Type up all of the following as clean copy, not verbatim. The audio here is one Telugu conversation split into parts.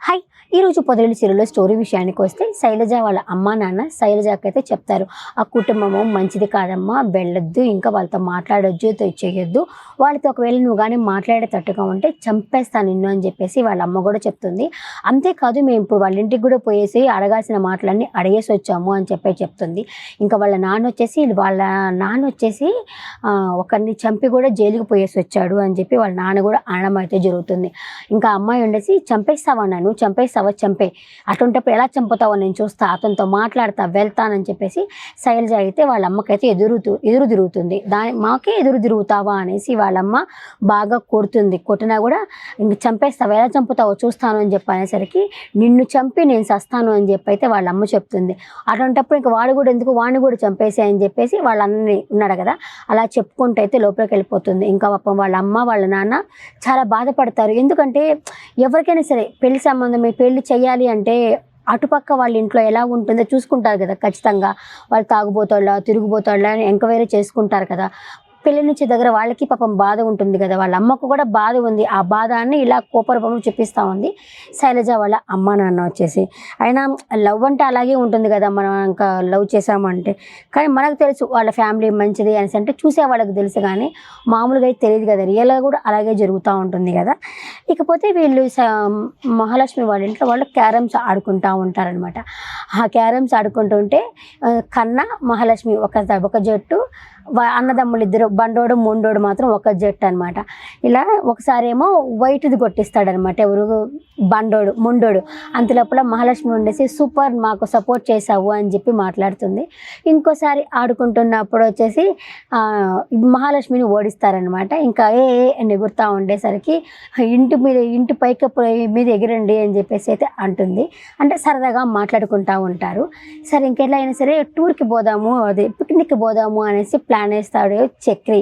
హాయ్! ఈరోజు పొదరిల్లు సీరియల్‌లో స్టోరీ విషయానికి వస్తే శైలజ వాళ్ళ అమ్మా, నాన్న శైలజకైతే చెప్తారు. "ఆ కుటుంబము మంచిది కాదమ్మా, వెళ్ళొద్దు, ఇంకా వాళ్ళతో మాట్లాడొద్దు, చేయొద్దు. వాళ్ళతో ఒకవేళ నువ్వు గాని మాట్లాడేటట్టుగా ఉంటే చంపేస్తా నిన్ను" అని చెప్పేసి వాళ్ళ అమ్మ కూడా చెప్తుంది. అంతేకాదు, "మేము ఇప్పుడు వాళ్ళ ఇంటికి కూడా పోయేసి అడగాల్సిన మాటలన్నీ అడిగేసి వచ్చాము" అని చెప్తుంది. ఇంకా వాళ్ళ నాన్నొచ్చేసి ఒకరిని చంపి కూడా జైలుకి పోయేసి వచ్చాడు అని చెప్పి వాళ్ళ నాన్న కూడా అనడం అయితే జరుగుతుంది. ఇంకా అమ్మాయి ఉండేసి, "చంపేస్తావా నన్ను? చంపేస్తావా? చంపేయి. అటువంటప్పుడు ఎలా చంపుతావో నేను చూస్తా. అతనితో మాట్లాడతా, వెళ్తానని" చెప్పేసి శైలజ అయితే వాళ్ళ అమ్మకైతే ఎదురు తిరుగుతుంది. "మాకే ఎదురు తిరుగుతావా" అనేసి వాళ్ళమ్మ బాగా కొడుతుంది. కొట్టినా కూడా, "ఇంక చంపేస్తావా? ఎలా చంపుతావో చూస్తాను" అని చెప్పి అనేసరికి, "నిన్ను చంపి నేను సస్తాను" అని చెప్పి అయితే వాళ్ళ అమ్మ చెప్తుంది. అటువంటప్పుడు ఇంక వాడు కూడా ఎందుకు, వాడిని కూడా చంపేసేయి అని చెప్పేసి వాళ్ళ అన్నని ఉన్నాడు కదా, అలా చెప్పుకుంటూ అయితే లోపలికి వెళ్ళిపోతుంది. ఇంకా పాపం వాళ్ళ అమ్మ, వాళ్ళ నాన్న చాలా బాధపడతారు. ఎందుకంటే ఎవరికైనా సరే పెళ్లి సంబంధం, పెళ్లి చేయాలి అంటే అటుపక్క వాళ్ళ ఇంట్లో ఎలా ఉంటుందో చూసుకుంటారు కదా ఖచ్చితంగా. వాళ్ళు తాగుబోతోళ్ళ, తిరుగుబోతోళ్ళ అని ఎంక్వైరీ చేసుకుంటారు కదా. పెళ్లి నుంచి దగ్గర వాళ్ళకి పాపం బాధ ఉంటుంది కదా, వాళ్ళ అమ్మకు కూడా బాధ ఉంది. ఆ బాధని ఇలా కోపరూపంలో చూపిస్తూ ఉంది శైలజ వాళ్ళ అమ్మ నాన్న వచ్చేసి. అయినా లవ్ అంటే అలాగే ఉంటుంది కదా, మనం ఇంకా లవ్ చేసామంటే. కానీ మనకు తెలుసు వాళ్ళ ఫ్యామిలీ మంచిది అనేసి, అంటే చూసే వాళ్ళకి తెలుసు, కానీ మామూలుగా అయితే తెలియదు కదా, రియల్గా కూడా అలాగే జరుగుతూ ఉంటుంది కదా. ఇకపోతే వీళ్ళు మహాలక్ష్మి వాళ్ళ ఇంట్లో వాళ్ళు క్యారమ్స్ ఆడుకుంటూ ఉంటారనమాట. ఆ క్యారమ్స్ ఆడుకుంటుంటే కన్నా, మహాలక్ష్మి ఒక జట్టు, అన్నదమ్ములు ఇద్దరు, బండోడు మొండోడు మాత్రం ఒక జట్టు అనమాట. ఇలా ఒకసారేమో వైట్ది కొట్టిస్తాడనమాట ఎవరు, మొండోడు. అంతలోపల మహాలక్ష్మి ఉండేసి, "సూపర్, మాకు సపోర్ట్ చేసావు" అని చెప్పి మాట్లాడుతుంది. ఇంకోసారి ఆడుకుంటున్నప్పుడు వచ్చేసి మహాలక్ష్మిని ఓడిస్తారనమాట. ఇంకా ఎగురుతూ ఉండేసరికి, ఇంటి పైకి మీద ఎగిరండి" అని చెప్పేసి అయితే అంటుంది. అంటే సరదాగా మాట్లాడుకుంటూ ఉంటారు. సరే ఇంకెట్లా అయినా సరే టూర్కి పోదాము, అదే పిక్నిక్కి పోదాము అనేసి ప్లాన్ వేస్తాడు చక్రి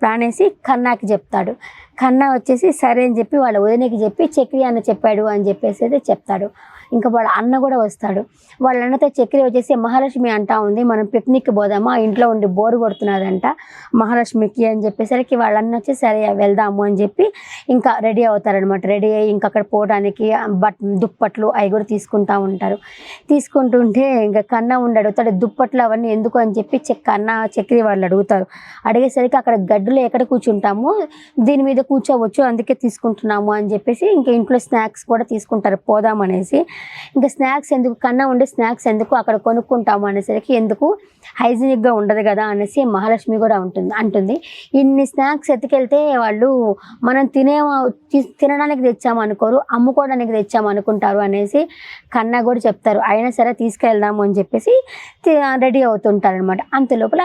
ప్లాన్ వేసి కన్నాకి చెప్తాడు. కన్నా వచ్చేసి సరే అని చెప్పి వాళ్ళ వదినకి చెప్పి, "చక్రి అన్న చెప్పాడు" అని చెప్పేసి అయితే చెప్తాడు. ఇంకా వాళ్ళ అన్న కూడా వస్తాడు. వాళ్ళ అన్నతో చక్రి వచ్చేసి, "మహాలక్ష్మి అంటా ఉంది మనం పిక్నిక్కి పోదామా, ఇంట్లో ఉండి బోరు కొడుతున్నదంట మహాలక్ష్మికి" అని చెప్పేసరికి వాళ్ళ అన్న వచ్చి, "సరే వెళ్దాము" అని చెప్పి ఇంకా రెడీ అవుతారనమాట. రెడీ అయ్యి ఇంకా అక్కడ పోవడానికి దుప్పట్లు అవి కూడా తీసుకుంటూ ఉంటారు. తీసుకుంటుంటే ఇంకా కన్నా అడుగుతాడు, "దుప్పట్లు అవన్నీ ఎందుకు" అని చెప్పి చక్రి వాళ్ళు అడుగుతారు. అడిగేసరికి, "అక్కడ గడ్డులో ఎక్కడ కూర్చుంటాము, దీని మీద కూర్చోవచ్చు, అందుకే తీసుకుంటున్నాము" అని చెప్పేసి ఇంకా ఇంట్లో స్నాక్స్ కూడా తీసుకుంటారు పోదామనేసి. ఇంకా స్నాక్స్ ఎందుకు, కన్నా ఉండే స్నాక్స్ ఎందుకు, అక్కడ కొనుక్కుంటాము అనేసరికి, "ఎందుకు, హైజీనిక్గా ఉండదు కదా" అనేసి మహాలక్ష్మి కూడా అంటుంది. "ఇన్ని స్నాక్స్ ఎత్తుకెళ్తే వాళ్ళు మనం తినడానికి తెచ్చాము అనుకోరు, అమ్ముకోవడానికి తెచ్చాము అనుకుంటారు" అనేసి కన్నా కూడా చెప్తారు. అయినా సరే తీసుకెళ్దాము అని చెప్పేసి రెడీ అవుతుంటారనమాట. అంతలోపల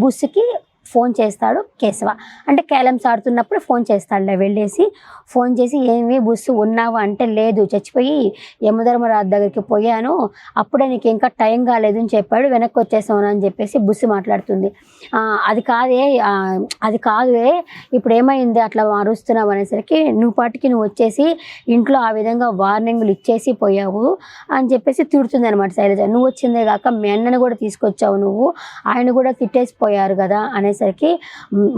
బుస్సుకి ఫోన్ చేస్తాడు కేశవ. అంటే క్యారమ్స్ ఆడుతున్నప్పుడు ఫోన్ చేస్తాడులే, వెళ్ళేసి ఫోన్ చేసి, "ఏమి బుస్సు ఉన్నావా" అంటే, "లేదు, చచ్చిపోయి యమధర్మరాజు దగ్గరికి పోయాను, అప్పుడే నీకు ఇంకా టైం కాలేదు" అని చెప్పాడు, "వెనక్కి వచ్చేసాను" అని చెప్పేసి బుస్సు మాట్లాడుతుంది. అది కాదే, ఇప్పుడు ఏమైంది అట్లా అరుస్తున్నావు" అనేసరికి, "నువ్వు వచ్చేసి ఇంట్లో ఆ విధంగా వార్నింగ్లు ఇచ్చేసి పోయావు" అని చెప్పేసి తిడుతుంది అనమాట శైలజ. "నువ్వు వచ్చిందే కాక మీ అన్నను కూడా తీసుకొచ్చావు, నువ్వు ఆయన కూడా తిట్టేసిపోయారు కదా" అనేసరికి,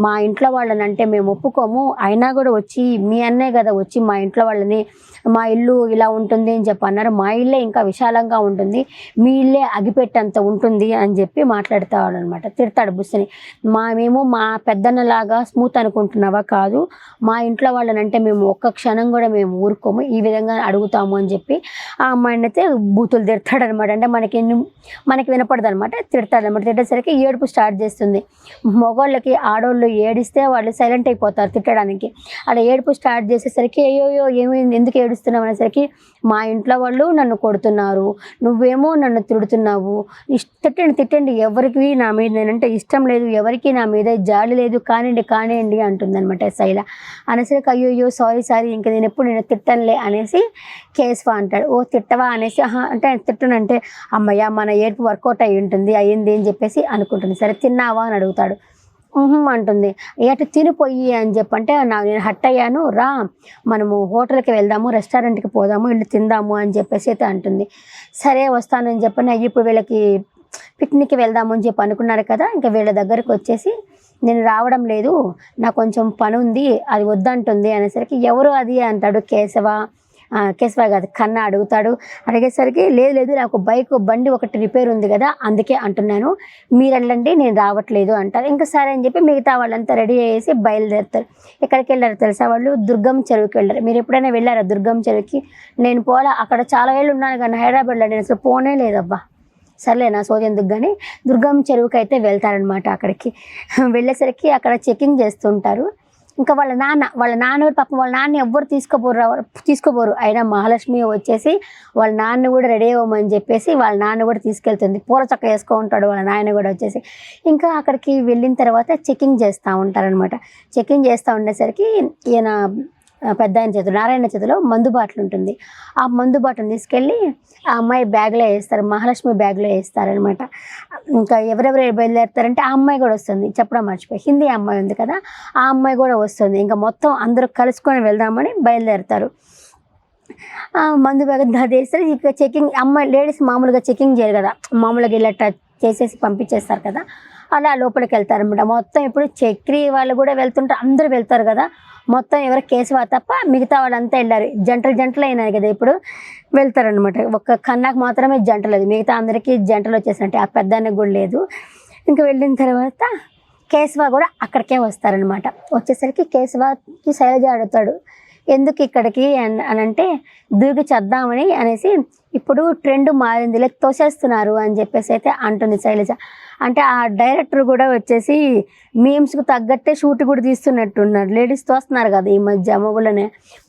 "మా ఇంట్లో వాళ్ళని అంటే మేము ఒప్పుకోము, అయినా కూడా వచ్చి మీ అన్నే కదా వచ్చి మా ఇంట్లో వాళ్ళని, మా ఇల్లు ఇలా ఉంటుంది అని చెప్పి అన్నారు, మా ఇల్లే ఇంకా విశాలంగా ఉంటుంది, మీ ఇల్లే అగిపెట్టంత ఉంటుంది" అని చెప్పి మాట్లాడతాడు అనమాట. తిడతాడు బుస్సుని. మేము మా పెద్దన్నలాగా స్మూత్ అనుకుంటున్నావా, కాదు, మా ఇంట్లో వాళ్ళని అంటే మేము ఒక్క క్షణం కూడా మేము ఊరుకోము, ఈ విధంగా అడుగుతాము అని చెప్పి ఆ అమ్మాయిని అయితే బూతులు తిడతాడనమాట. అంటే మనకి వినపడదు అనమాట, తిడతాడనమాట. తిట్టేసరికి ఏడుపు స్టార్ట్ చేస్తుంది. మగవాళ్ళకి ఆడవాళ్ళు ఏడిస్తే వాళ్ళు సైలెంట్ అయిపోతారు తిట్టడానికి. అలా ఏడుపు స్టార్ట్ చేసేసరికి, "అయ్యోయ్యో ఏమైంది, ఎందుకు ఏడుస్తున్నావు" అనేసరికి, "మా ఇంట్లో వాళ్ళు నన్ను కొడుతున్నారు, నువ్వేమో నన్ను తిడుతున్నావు, తిట్టండి, ఎవరికి నా మీద నేనంటే ఇష్టం లేదు, ఎవరికి నా మీద జాలి లేదు, కానివ్వండి" అంటుందన్నమాట శైల. అనేసరికి, "అయ్యోయ్యో సారీ, ఇంక నేను తిట్టనులే" అనేసి కేశవ అంటాడు. "ఓ తిట్టవా" అనేసి, అంటే తిట్టనంటే, అమ్మయ్య మన ఏడుపు వర్కౌట్ అయ్యింది అని చెప్పేసి అనుకుంటుంది. "సరే తిన్నావా" అని అడుగుతాడు. అంటుంది. "అటు తినిపోయి" అని చెప్పంటే, "నేను హట్ అయ్యాను, రా మనము హోటల్కి వెళ్దాము, రెస్టారెంట్కి పోదాము, వెళ్ళి తిందాము" అని చెప్పేసి అయితే అంటుంది. సరే వస్తాను అని చెప్పని, ఇప్పుడు వీళ్ళకి పిక్నిక్కి వెళ్దాము అని చెప్పి అనుకున్నారు కదా, ఇంకా వీళ్ళ దగ్గరకు వచ్చేసి, "నేను రావడం లేదు, నాకు కొంచెం పని ఉంది, అది వద్దంటుంది" అనేసరికి, "ఎవరు అది" అంటాడు కేశవ. కేశవ కాదు కన్నా అడుగుతాడు. అడిగేసరికి లేదు లేదు నాకు బండి ఒకటి రిపేర్ ఉంది కదా అందుకే అంటున్నాను, మీరు వెళ్ళండి నేను రావట్లేదు అంటారు. ఇంకా సరే అని చెప్పి మిగతా వాళ్ళంతా రెడీ అయ్యేసి బయలుదేరుతారు. ఎక్కడికి వెళ్ళారు తెలుసా వాళ్ళు? దుర్గం చెరువుకి వెళ్ళారు. మీరు ఎప్పుడైనా వెళ్ళారా దుర్గం చెరువుకి? నేను పోలా, అక్కడ చాలా ఏళ్ళు ఉన్నాను కానీ హైదరాబాద్లో నేను అసలు పోనే లేదబ్బా. సర్లే నా సోది ఎందుకు కానీ దుర్గం చెరువుకి అయితే వెళ్తారనమాట. అక్కడికి వెళ్ళేసరికి అక్కడ చెకింగ్ చేస్తుంటారు. ఇంకా వాళ్ళ నాన్న పాపం వాళ్ళ నాన్న ఎవ్వరు తీసుకోపోరు. అయినా మహాలక్ష్మి వచ్చేసి వాళ్ళ నాన్న కూడా రెడీ అవ్వమని చెప్పేసి వాళ్ళ నాన్న కూడా తీసుకెళ్తుంది. పూల చక్క వేసుకో ఉంటాడు వాళ్ళ నాయన కూడా వచ్చేసి. ఇంకా అక్కడికి వెళ్ళిన తర్వాత చెకింగ్ చేస్తూ ఉంటారనమాట. చెకింగ్ చేస్తూ ఉండేసరికి ఈయన పెద్ద ఆయన చేతిలో, నారాయణ చేతిలో మందు బాటిల్ ఉంటుంది. ఆ మందు బాటిల్ని తీసుకెళ్ళి ఆ అమ్మాయి బ్యాగ్లో వేస్తారు, మహాలక్ష్మి బ్యాగ్లో వేస్తారనమాట. ఇంకా ఎవరెవరు బయలుదేరుతారంటే ఆ అమ్మాయి కూడా వస్తుంది, చెప్పడం మర్చిపోయి, హిందీ అమ్మాయి ఉంది కదా ఆ అమ్మాయి కూడా వస్తుంది. ఇంకా మొత్తం అందరూ కలుసుకొని వెళ్దామని బయలుదేరుతారు. మందు బ్యాగ్ వేస్తారు. ఇక చెకింగ్ అమ్మాయి లేడీస్ మామూలుగా చెకింగ్ చేయరు కదా, మామూలుగా ఇలా టచ్ చేసేసి పంపించేస్తారు కదా, అలా లోపలికి వెళ్తారనమాట. మొత్తం ఇప్పుడు చక్రి వాళ్ళు కూడా వెళ్తుంటారు, అందరూ వెళ్తారు కదా. మొత్తం ఎవరు కేశవ తప్ప మిగతా వాళ్ళంతా వెళ్ళారు. జంటలు అయినాయి కదా ఇప్పుడు, వెళ్తారనమాట. ఒక్క కన్నాకు మాత్రమే జంట లేదు, మిగతా అందరికీ జంటలు వచ్చేసినట్టే. ఆ పెద్దానికి కూడా లేదు. ఇంకా వెళ్ళిన తర్వాత కేశవ కూడా అక్కడికే వస్తారనమాట. వచ్చేసరికి కేశవకి శైలజ అడుగుతాడు, ఎందుకు ఇక్కడికి అని అంటే, దూకి చేద్దామని అనేసి, ఇప్పుడు ట్రెండ్ మారిందిలే తోసేస్తున్నారు అని చెప్పేసి అయితే అంటుంది శైలజ. అంటే ఆ డైరెక్టర్ కూడా వచ్చేసి మీమ్స్కి తగ్గట్టే షూట్ కూడా తీస్తున్నట్టున్నారు. లేడీస్ తోస్తున్నారు కదా ఈ మధ్య,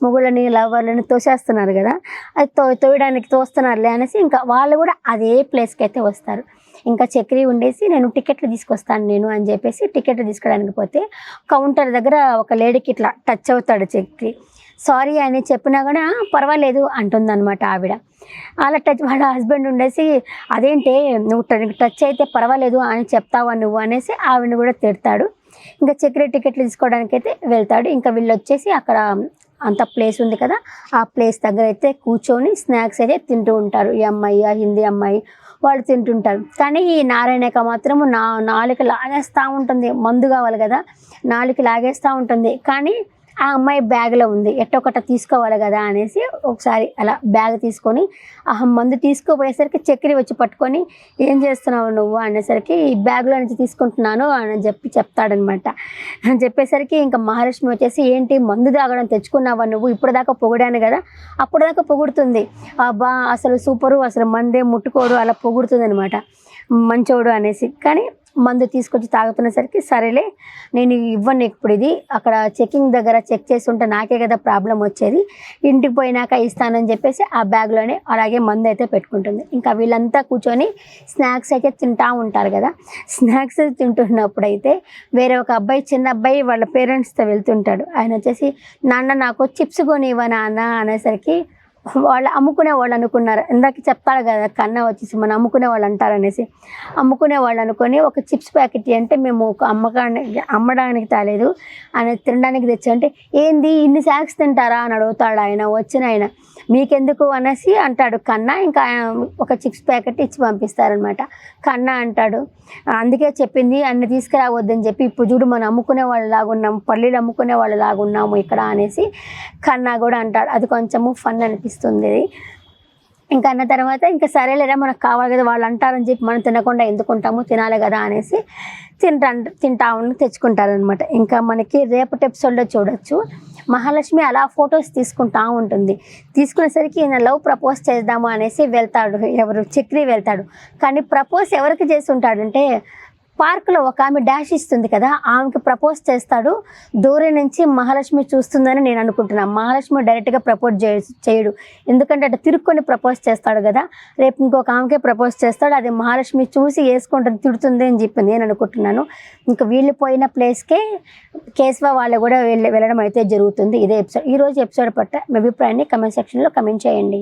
మొగుళ్ళని లవర్లని తోసేస్తున్నారు కదా, అది తోయడానికి తోస్తున్నారులే అనేసి ఇంకా వాళ్ళు కూడా అదే ప్లేస్కి అయితే వస్తారు. ఇంకా చక్రి ఉండేసి నేను టికెట్లు తీసుకొస్తాను నేను అని చెప్పేసి టికెట్లు తీసుకోవడానికి పోతే కౌంటర్ దగ్గర ఒక లేడీకి ఇట్లా టచ్ అవుతాడు చక్రి. సారీ అని చెప్పినా కూడా పర్వాలేదు అంటుందన్నమాట ఆవిడ. అలా వాళ్ళ హస్బెండ్ ఉండేసి, అదేంటే నువ్వు టచ్ అయితే పర్వాలేదు అని చెప్తావా నువ్వు అనేసి ఆవిడని కూడా తిడతాడు. ఇంకా చక్రి టికెట్లు తీసుకోవడానికి అయితే వెళ్తాడు. ఇంకా వీళ్ళు వచ్చేసి అక్కడ అంత ప్లేస్ ఉంది కదా, ఆ ప్లేస్ దగ్గర అయితే కూర్చొని స్నాక్స్ అయితే తింటూ ఉంటారు. ఈ అమ్మాయి, ఆ హిందీ అమ్మాయి వాళ్ళు తింటుంటారు. కానీ ఈ నారాయణక మాత్రము నాలుక లాగేస్తూ ఉంటుంది, మందు కావాలి కదా, నాలుక లాగేస్తూ ఉంటుంది. కానీ ఆ అమ్మాయి బ్యాగ్లో ఉంది, ఎట్టొకట తీసుకోవాలి కదా అనేసి ఒకసారి అలా బ్యాగ్ తీసుకొని మందు తీసుకోపోయేసరికి చక్రి వచ్చి పట్టుకొని, ఏం చేస్తున్నావు నువ్వు అనేసరికి ఈ బ్యాగ్లో నుంచి తీసుకుంటున్నాను అని చెప్తాడనమాట. చెప్పేసరికి ఇంకా మహాలక్ష్మి వచ్చేసి, ఏంటి మందు తాగడం తెచ్చుకున్నావా నువ్వు, ఇప్పుడు దాకా పొగిడాను కదా, అప్పుడు దాకా పొగుడుతుంది. అబ్బా అసలు సూపరు, అసలు మందే ముట్టుకోడు అలా పొగుడుతుంది అనమాట, మంచోడు అనేసి. కానీ మందు తీసుకొచ్చి తాగుతున్నసరికి సరేలే నేను ఇవ్వను ఇప్పుడు, ఇది అక్కడ చెకింగ్ దగ్గర చెక్ చేసి ఉంటే నాకే కదా ప్రాబ్లం వచ్చేది, ఇంటికి పోయినాక ఇస్తానని చెప్పేసి ఆ బ్యాగ్లోనే అలాగే మందు అయితే పెట్టుకుంటుంది. ఇంకా వీళ్ళంతా కూర్చొని స్నాక్స్ అయితే తింటూ ఉంటారు కదా. స్నాక్స్ తింటున్నప్పుడు అయితే వేరే ఒక అబ్బాయి, చిన్న అబ్బాయి వాళ్ళ పేరెంట్స్తో వెళ్తుంటాడు. ఆయన వచ్చేసి, నాన్న నాకు చిప్స్ కొనివ్వ నాన్న అనేసరికి వాళ్ళు అమ్ముకునే వాళ్ళు అనుకున్నారు. ఇందాక చెప్తాడు కదా కన్నా వచ్చేసి మనం అమ్ముకునే వాళ్ళు అంటారనేసి, అమ్ముకునే వాళ్ళు అనుకొని ఒక చిప్స్ ప్యాకెట్ అంటే మేము ఒక అమ్మడానికి తాలేదు అని తినడానికి తెచ్చంటే, ఏంది ఇన్ని స్నాక్స్ తింటారా అని అడుగుతాడు ఆయన వచ్చిన ఆయన. మీకెందుకు అనేసి అంటాడు కన్నా. ఇంకా ఒక చిప్స్ ప్యాకెట్ ఇచ్చి పంపిస్తారనమాట. కన్నా అంటాడు, అందుకే చెప్పింది అన్ని తీసుకురావద్దని చెప్పి, ఇప్పుడు చూడు మనం అమ్ముకునే వాళ్ళు లాగున్నాము, పల్లీలు అమ్ముకునే వాళ్ళు లాగున్నాము ఇక్కడ అనేసి కన్నా కూడా అంటాడు. అది కొంచెము ఫన్ అనిపిస్తుంది. ఇంకా అన్న తర్వాత ఇంకా సరేలేరా మనకు కావాలి కదా, వాళ్ళు అంటారని చెప్పి మనం తినకుండా ఎందుకుంటాము, తినాలి కదా అనేసి తింటా తెచ్చుకుంటారనమాట. ఇంకా మనకి రేపటి ఎపిసోడ్లో చూడొచ్చు, మహాలక్ష్మి అలా ఫొటోస్ తీసుకుంటా ఉంటుంది. తీసుకునేసరికి ఈయన లవ్ ప్రపోజ్ చేద్దాము అనేసి వెళ్తాడు, ఎవరు చక్రి వెళ్తాడు. కానీ ప్రపోజ్ ఎవరికి చేసి ఉంటాడంటే, పార్కులో ఒక ఆమె డాష్ ఇస్తుంది కదా, ఆమెకి ప్రపోజ్ చేస్తాడు. దూరం నుంచి మహాలక్ష్మి చూస్తుందని నేను అనుకుంటున్నాను. మహాలక్ష్మి డైరెక్ట్గా ప్రపోజ్ చేయడు, ఎందుకంటే అటు తిరుక్కొని ప్రపోజ్ చేస్తాడు కదా. రేపు ఇంకొక ఆమెకే ప్రపోజ్ చేస్తాడు, అది మహాలక్ష్మి చూసి వేసుకుంటుంది, తిడుతుంది అని చెప్పి నేను అనుకుంటున్నాను. ఇంకా వీళ్ళు పోయిన ప్లేస్కే కేశవ వాళ్ళు కూడా వెళ్ళడం అయితే జరుగుతుంది. ఇదే ఎపిసోడ్. ఈరోజు ఎపిసోడ్ పట్ల మీ అభిప్రాయాన్ని కమెంట్ సెక్షన్లో కమెంట్ చేయండి.